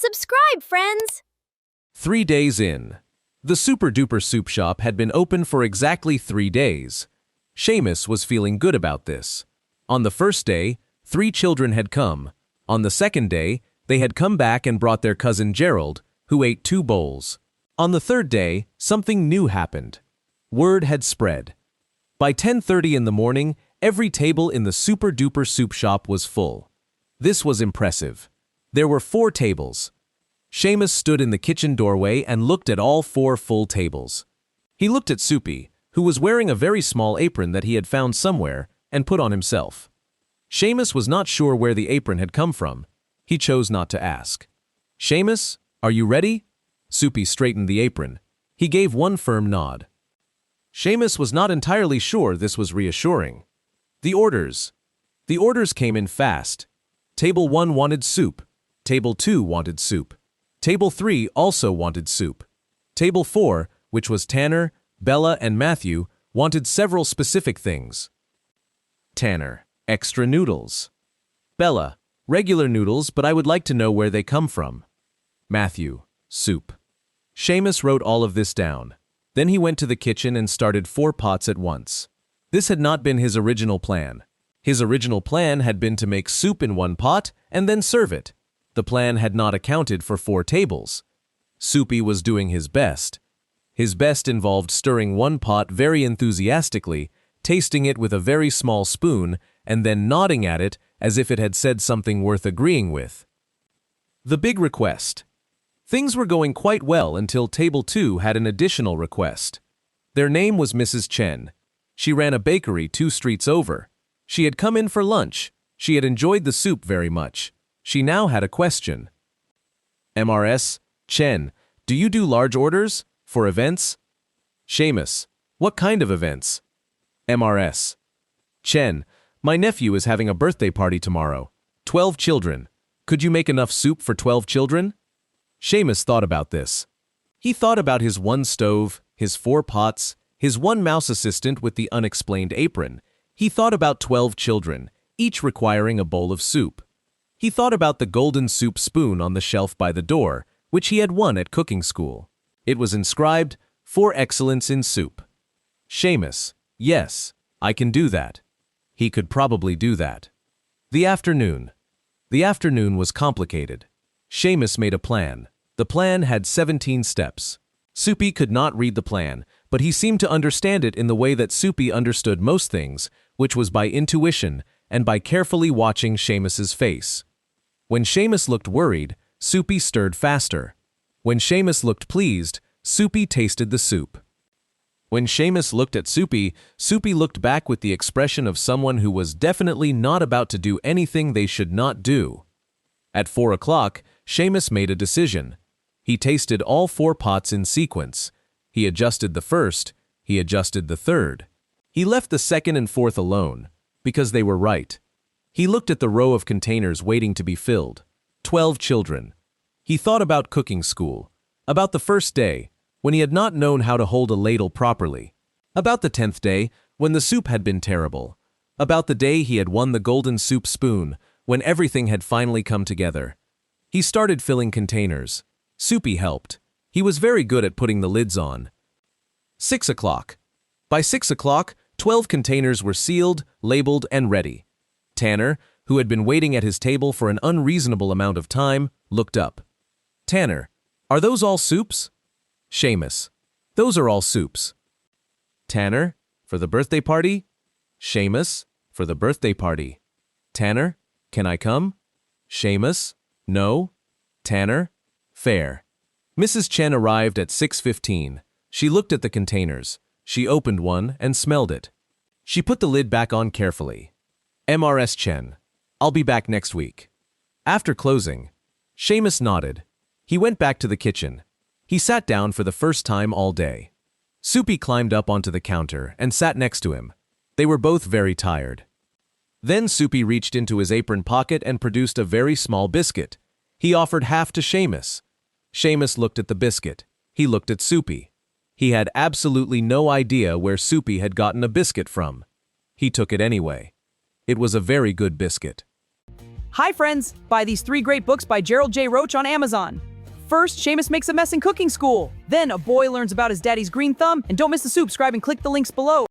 Subscribe, friends! 3 days in. The Super Duper soup shop had been open for exactly 3 days. Sheamus was feeling good about this. On the first day, 3 children had come. On the second day, they had come back and brought their cousin Gerald, who ate 2 bowls. On the third day, something new happened. Word had spread. By 10:30 in the morning, every table in the Super Duper soup shop was full. This was impressive. There were 4 tables. Sheamus stood in the kitchen doorway and looked at all 4 full tables. He looked at Soupy, who was wearing a very small apron that he had found somewhere and put on himself. Sheamus was not sure where the apron had come from. He chose not to ask. "Sheamus, are you ready?" Soupy straightened the apron. He gave one firm nod. Sheamus was not entirely sure this was reassuring. The orders. The orders came in fast. Table 1 wanted soup. Table 2 wanted soup. Table 3 also wanted soup. Table 4, which was Tanner, Bella, and Matthew, wanted several specific things. Tanner, extra noodles. Bella, regular noodles, but I would like to know where they come from. Matthew, soup. Sheamus wrote all of this down. Then he went to the kitchen and started 4 pots at once. This had not been his original plan. His original plan had been to make soup in 1 pot and then serve it. The plan had not accounted for 4 tables. Soupy was doing his best. His best involved stirring 1 pot very enthusiastically, tasting it with a very small spoon, and then nodding at it as if it had said something worth agreeing with. The big request. Things were going quite well until Table 2 had an additional request. Their name was Mrs. Chen. She ran a bakery 2 streets over. She had come in for lunch. She had enjoyed the soup very much. She now had a question. "MRS, Chen, do you do large orders? For events?" Sheamus, "What kind of events?" MRS, "Chen, my nephew is having a birthday party tomorrow. 12 children. Could you make enough soup for 12 children?" Sheamus thought about this. He thought about his 1 stove, his 4 pots, his 1 mouse assistant with the unexplained apron. He thought about 12 children, each requiring a bowl of soup. He thought about the golden soup spoon on the shelf by the door, which he had won at cooking school. It was inscribed, "For excellence in soup." Sheamus, "Yes, I can do that." He could probably do that. The afternoon. The afternoon was complicated. Sheamus made a plan. The plan had 17 steps. Soupy could not read the plan, but he seemed to understand it in the way that Soupy understood most things, which was by intuition and by carefully watching Sheamus's face. When Sheamus looked worried, Soupy stirred faster. When Sheamus looked pleased, Soupy tasted the soup. When Sheamus looked at Soupy, Soupy looked back with the expression of someone who was definitely not about to do anything they should not do. At 4 o'clock, Sheamus made a decision. He tasted all 4 pots in sequence. He adjusted the first. He adjusted the third. He left the second and fourth alone, because they were right. He looked at the row of containers waiting to be filled. 12 children. He thought about cooking school, about the first day, when he had not known how to hold a ladle properly, about the 10th day, when the soup had been terrible, about the day he had won the golden soup spoon, when everything had finally come together. He started filling containers. Soupy helped. He was very good at putting the lids on. 6 o'clock. By 6 o'clock, 12 containers were sealed, labeled, and ready. Tanner, who had been waiting at his table for an unreasonable amount of time, looked up. "Tanner, are those all soups?" Sheamus, "Those are all soups." Tanner, "For the birthday party?" Sheamus, "For the birthday party." Tanner, "Can I come?" Sheamus, "No." Tanner, "Fair." Mrs. Chen arrived at 6:15. She looked at the containers. She opened one and smelled it. She put the lid back on carefully. "MRS Chen, I'll be back next week." After closing, Sheamus nodded. He went back to the kitchen. He sat down for the first time all day. Soupy climbed up onto the counter and sat next to him. They were both very tired. Then Soupy reached into his apron pocket and produced a very small biscuit. He offered half to Sheamus. Sheamus looked at the biscuit. He looked at Soupy. He had absolutely no idea where Soupy had gotten a biscuit from. He took it anyway. It was a very good biscuit. Hi friends, buy these 3 great books by Gerald J. Roach on Amazon. First, Sheamus makes a mess in cooking school. Then, a boy learns about his daddy's green thumb. And don't miss the soup, subscribe and click the links below.